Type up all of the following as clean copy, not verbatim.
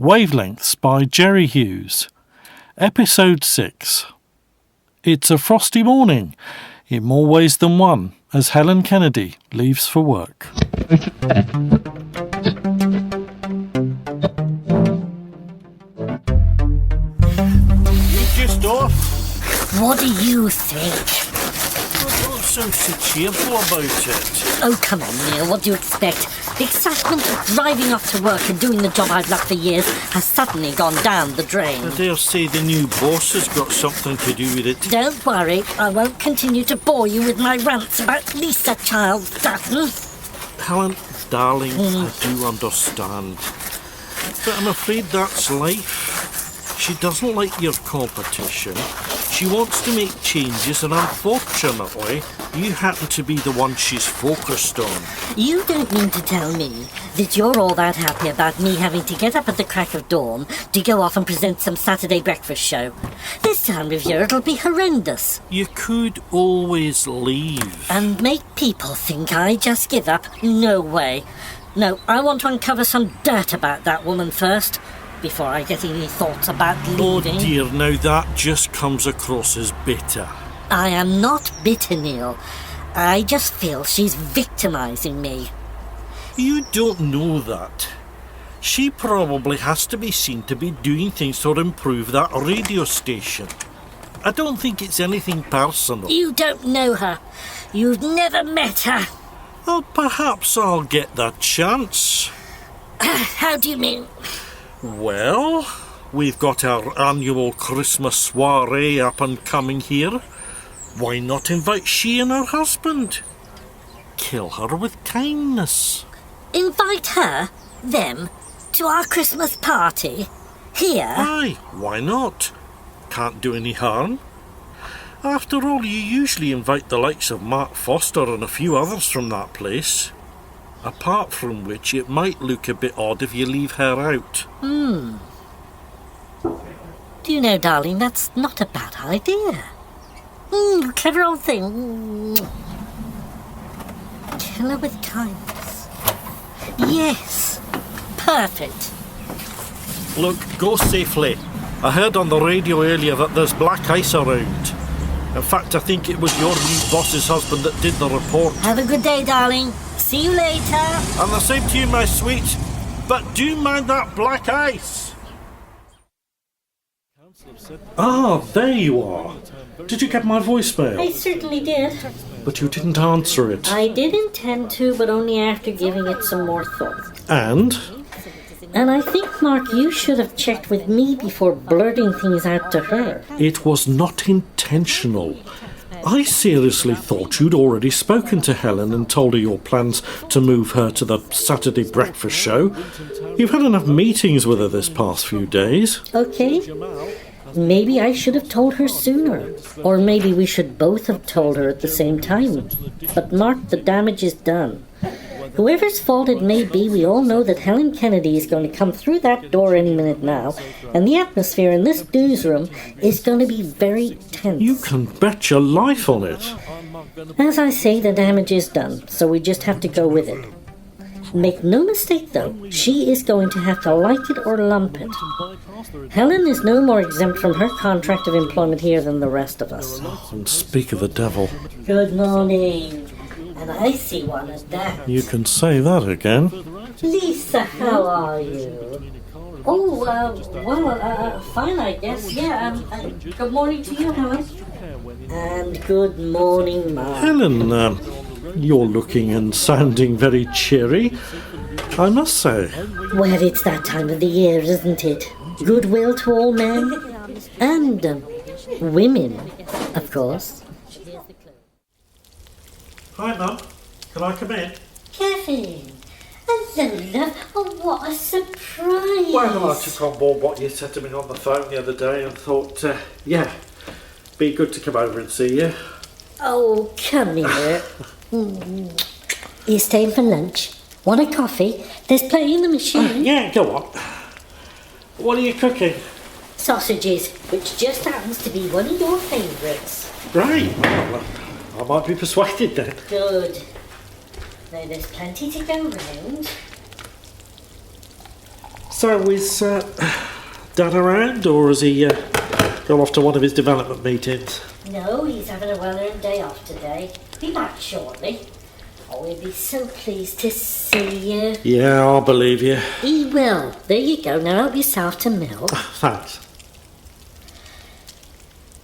Wavelengths by Jerry Hughes. Episode 6. It's a frosty morning, in more ways than one, as Helen Kennedy leaves for work. You just off? What do you think? Don't sound so cheerful about it. Oh, come on, Neil, what do you expect? The excitement of driving off to work and doing the job I've loved for years has suddenly gone down the drain. I dare say the new boss has got something to do with it. Don't worry, I won't continue to bore you with my rants about Lisa Childs, Dutton. Helen, darling, I do understand. But I'm afraid that's life. She doesn't like your competition. She wants to make changes, and unfortunately, you happen to be the one she's focused on. You don't mean to tell me that you're all that happy about me having to get up at the crack of dawn to go off and present some Saturday breakfast show. This time of year it'll be horrendous. You could always leave. And make people think I just give up? No way. No, I want to uncover some dirt about that woman first, before I get any thoughts about leaving. Oh dear, now that just comes across as bitter. I am not bitter, Neil. I just feel she's victimising me. You don't know that. She probably has to be seen to be doing things to improve that radio station. I don't think it's anything personal. You don't know her. You've never met her. Well, perhaps I'll get that chance. How do you mean? Well, we've got our annual Christmas soiree up and coming here. Why not invite she and her husband? Kill her with kindness. Invite her, them, to our Christmas party? Here? Aye, why not? Can't do any harm. After all, you usually invite the likes of Mark Foster and a few others from that place. Apart from which, it might look a bit odd if you leave her out. Do you know, darling, that's not a bad idea. Clever old thing. Kill her with kindness. Yes, perfect. Look, go safely. I heard on the radio earlier that there's black ice around. In fact, I think it was your new boss's husband that did the report. Have a good day, darling. See you later. And the same to you, my sweet. But do mind that black ice. Ah, there you are. Did you get my voicemail? I certainly did. But you didn't answer it. I did intend to, but only after giving it some more thought. And? And I think, Mark, you should have checked with me before blurting things out to her. It was not intentional. I seriously thought you'd already spoken to Helen and told her your plans to move her to the Saturday breakfast show. You've had enough meetings with her this past few days. Okay. Maybe I should have told her sooner. Or maybe we should both have told her at the same time. But Mark, the damage is done. Whoever's fault it may be, we all know that Helen Kennedy is going to come through that door any minute now, and the atmosphere in this newsroom is going to be very tense. You can bet your life on it. As I say, the damage is done, so we just have to go with it. Make no mistake, though, she is going to have to like it or lump it. Helen is no more exempt from her contract of employment here than the rest of us. And speak of the devil. Good morning. And I see one at that. You can say that again. Lisa, how are you? Oh, fine, I guess. Yeah, good morning to you, Helen. And good morning, Mark. Helen, you're looking and sounding very cheery, I must say. Well, it's that time of the year, isn't it? Goodwill to all men. And women, of course. Hi, Mum. Can I come in? Kevin. Hello, love. Oh, what a surprise. Well, I took on board what you said to me on the phone the other day and thought, be good to come over and see you. Oh, come here. You staying for lunch? Want a coffee? There's plenty in the machine. Yeah, go on. What are you cooking? Sausages, which just happens to be one of your favourites. Right. Well, I might be persuaded then. Good. Now there's plenty to go round. So is Dad around, or has he gone off to one of his development meetings? No, he's having a well-earned day off today. Be back shortly. Oh, he'll be so pleased to see you. Yeah, I'll believe you. He will. There you go. Now help yourself to milk. Thanks.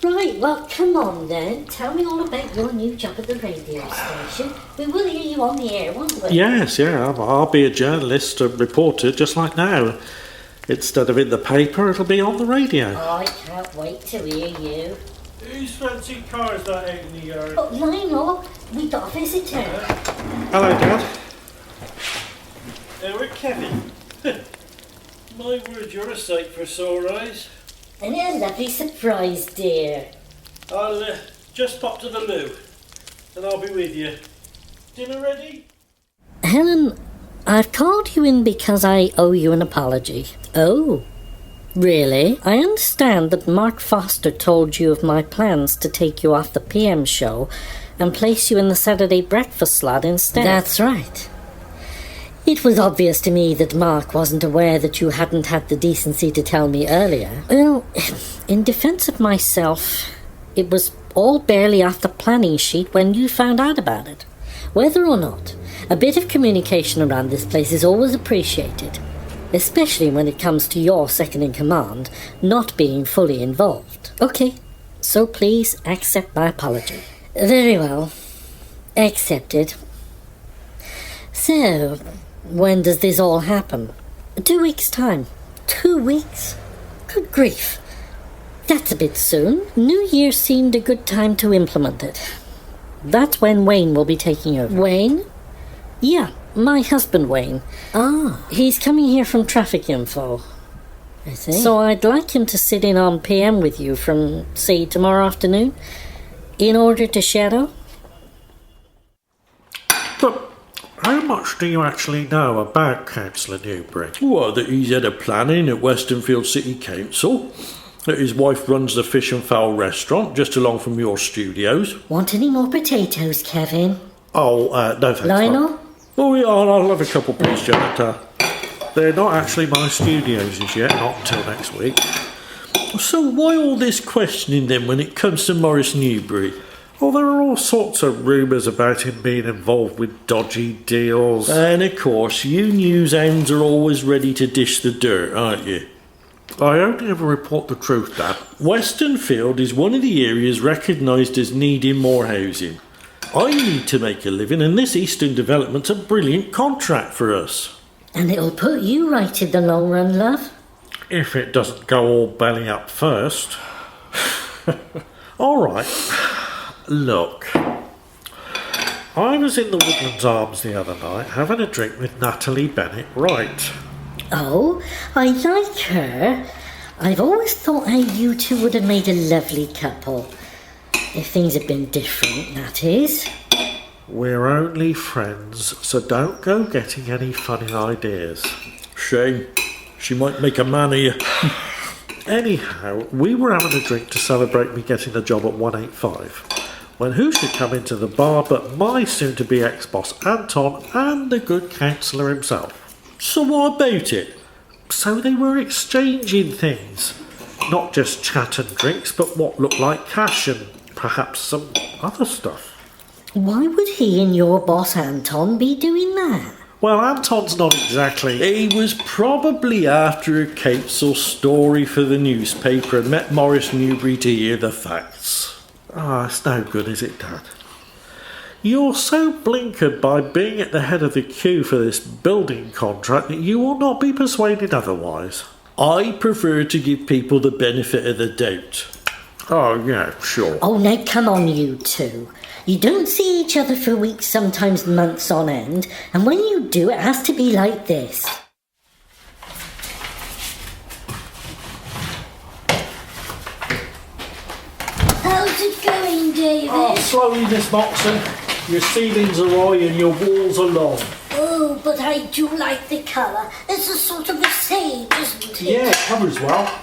Right, well, come on then. Tell me all about your new job at the radio station. We will hear you on the air, won't we? Yes, yeah, I'll be a journalist, a reporter, just like now. Instead of in the paper, it'll be on the radio. Oh, I can't wait to hear you. Whose fancy car is that out in the yard? Oh, Lionel, we got a visitor. Hello, Dad. We're Kevin. My word, you're a sight for sore eyes. And a lovely surprise, dear. I'll just pop to the loo, and I'll be with you. Dinner ready? Helen, I've called you in because I owe you an apology. Oh, really? I understand that Mark Foster told you of my plans to take you off the PM show and place you in the Saturday breakfast slot instead. That's right. It was obvious to me that Mark wasn't aware that you hadn't had the decency to tell me earlier. Well, in defence of myself, it was all barely off the planning sheet when you found out about it. Whether or not, a bit of communication around this place is always appreciated, especially when it comes to your second-in-command not being fully involved. Okay, so please accept my apology. Very well. Accepted. So, when does this all happen? 2 weeks' time. 2 weeks? Good grief. That's a bit soon. New Year seemed a good time to implement it. That's when Wayne will be taking over. Wayne? Yeah, my husband Wayne. Ah. He's coming here from traffic info. I see. So I'd like him to sit in on PM with you from, say, tomorrow afternoon, in order to shadow. But how much do you actually know about Councillor Newbury? Well, that he's head of planning at Westonfield City Council, that his wife runs the Fish and Fowl restaurant just along from your studios. Want any more potatoes, Kevin? Oh, no thanks. Lionel? Oh, yeah, I'll have a couple, please, Janet. They're not actually my studios as yet, not until next week. So why all this questioning then when it comes to Maurice Newbury? Well, there are all sorts of rumours about him being involved with dodgy deals. And of course, you newshounds are always ready to dish the dirt, aren't you? I only ever report the truth, Dad. Westonfield is one of the areas recognised as needing more housing. I need to make a living, and this Eastern development's a brilliant contract for us. And it'll put you right in the long run, love. If it doesn't go all belly up first. All right. Look, I was in the Woodlands Arms the other night having a drink with Natalie Bennett Wright. Oh, I like her. I've always thought how you two would have made a lovely couple. If things had been different, that is. We're only friends, so don't go getting any funny ideas. Shame. She might make a man of you. Anyhow, we were having a drink to celebrate me getting a job at 185. When who should come into the bar but my soon-to-be ex-boss Anton and the good councillor himself. So what about it? So they were exchanging things. Not just chat and drinks, but what looked like cash and perhaps some other stuff. Why would he and your boss Anton be doing that? Well, Anton's not exactly... He was probably after a council story for the newspaper and met Maurice Newbury to hear the facts. Ah, it's no good, is it, Dad? You're so blinkered by being at the head of the queue for this building contract that you will not be persuaded otherwise. I prefer to give people the benefit of the doubt. Oh, yeah, sure. Oh, now come on, you two. You don't see each other for weeks, sometimes months on end, and when you do, it has to be like this. How's it going, David? Oh, slowly, Miss Moxon. Your ceilings are high and your walls are long. Oh, but I do like the colour. It's a sort of a sage, isn't it? Yeah, it covers well.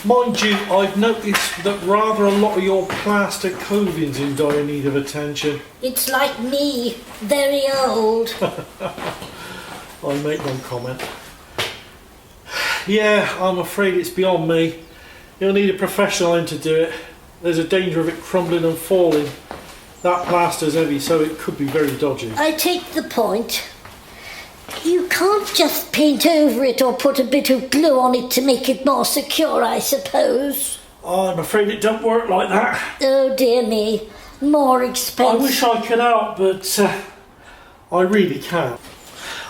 Mind you, I've noticed that rather a lot of your plaster coving's in dire need of attention. It's like me, very old. I make no comment. Yeah, I'm afraid it's beyond me. You'll need a professional in to do it. There's a danger of it crumbling and falling. That plaster's heavy, so it could be very dodgy. I take the point. You can't just paint over it or put a bit of glue on it to make it more secure, I suppose. Oh, I'm afraid it don't work like that. Oh, dear me. More I expensive. wish I could help, but I really can't.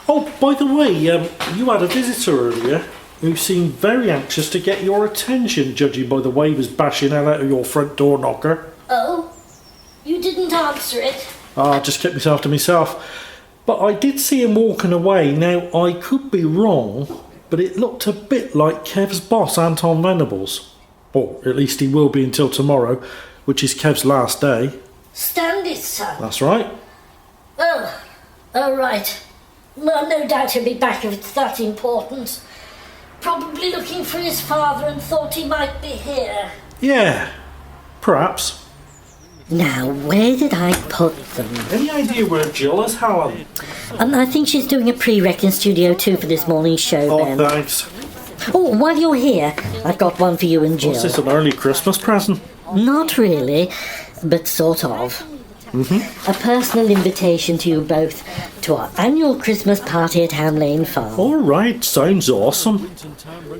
Oh, by the way, you had a visitor earlier who seemed very anxious to get your attention, judging by the way he was bashing hell out of your front door knocker. Oh? You didn't answer it? I just kept myself to myself. But I did see him walking away. Now, I could be wrong, but it looked a bit like Kev's boss, Anton Venables. Or at least he will be until tomorrow, which is Kev's last day. Stand it, son. That's right. Oh, right. Well, no doubt he'll be back if it's that important. Probably looking for his father and thought he might be here. Yeah, perhaps. Now, where did I put them? Any idea where Jill is, Helen? I think she's doing a pre-rec in Studio 2 for this morning's show, Oh, Ben. thanks. Oh, while you're here, I've got one for you and Jill. Is this an early Christmas present? Not really, but sort of. A personal invitation to you both to our annual Christmas party at Ham Lane Farm. All right, sounds awesome.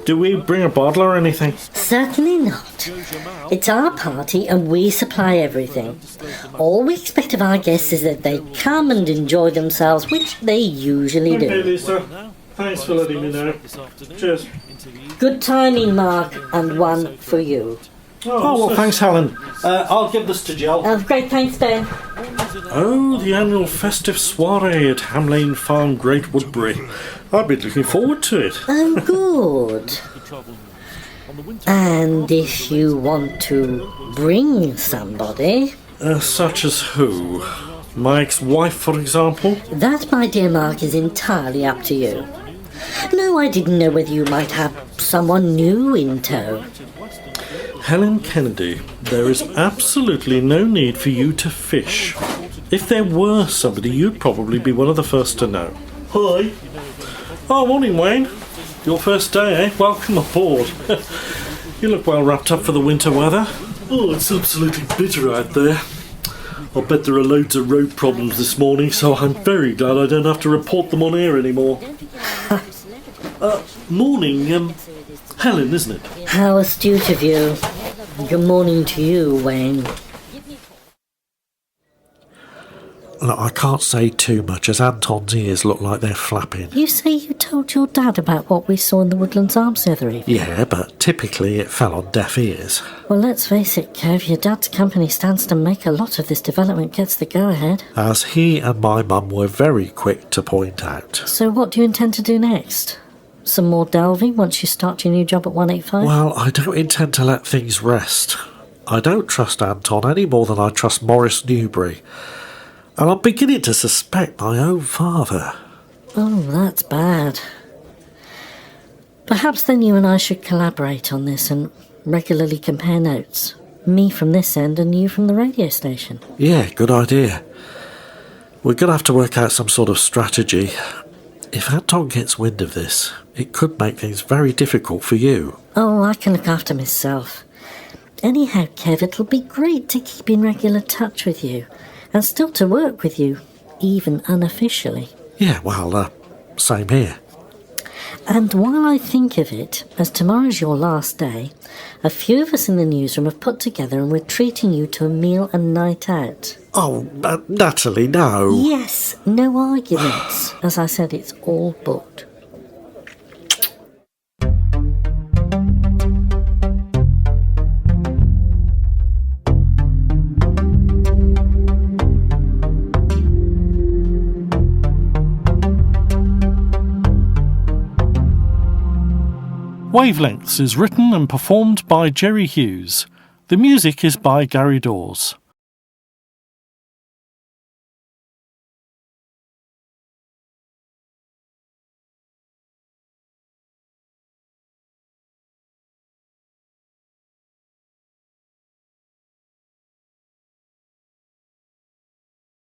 Do we bring a bottle or anything? Certainly not. It's our party and we supply everything. All we expect of our guests is that they come and enjoy themselves, which they usually Okay, do. Lisa. Thanks for letting me know. Cheers. Good timing, Mark, and one for you. Oh, well, thanks, Helen. I'll give this to Jill. Oh, great, thanks, Ben. Oh, the annual festive soiree at Ham Lane Farm, Great Woodbury. I've been looking forward to it. Oh, good. And if you want to bring somebody... Such as who? My ex-wife, for example? That, my dear Mark, is entirely up to you. No, I didn't know whether you might have someone new in tow. Helen Kennedy, there is absolutely no need for you to fish. If there were somebody, you'd probably be one of the first to know. Hi. Oh, morning, Wayne. Your first day, eh? Welcome aboard. You look well wrapped up for the winter weather. Oh, it's absolutely bitter out there. I bet there are loads of road problems this morning, so I'm very glad I don't have to report them on air anymore. Morning, Helen, isn't it? How astute of you. Good morning to you, Wayne. Look, I can't say too much, as Anton's ears look like they're flapping. You say you told your dad about what we saw in the Woodlands Arms the other evening? Yeah, but typically it fell on deaf ears. Well, let's face it, Kev, your dad's company stands to make a lot of this development gets the go-ahead. As he and my mum were very quick to point out. So what do you intend to do next? Some more delving once you start your new job at 185? Well, I don't intend to let things rest. I don't trust Anton any more than I trust Morris Newbury. And I'm beginning to suspect my own father. Oh, that's bad. Perhaps then you and I should collaborate on this and regularly compare notes. Me from this end and you from the radio station. Yeah, good idea. We're going to have to work out some sort of strategy. If Anton gets wind of this, it could make things very difficult for you. Oh, I can look after myself. Anyhow, Kev, it'll be great to keep in regular touch with you and still to work with you, even unofficially. Yeah, well, same here. And while I think of it, as tomorrow's your last day, a few of us in the newsroom have put together and we're treating you to a meal and night out. Oh, Natalie, no. Yes, no arguments. As I said, it's all booked. Wavelengths is written and performed by Jerry Hughes. The music is by Gary Dawes.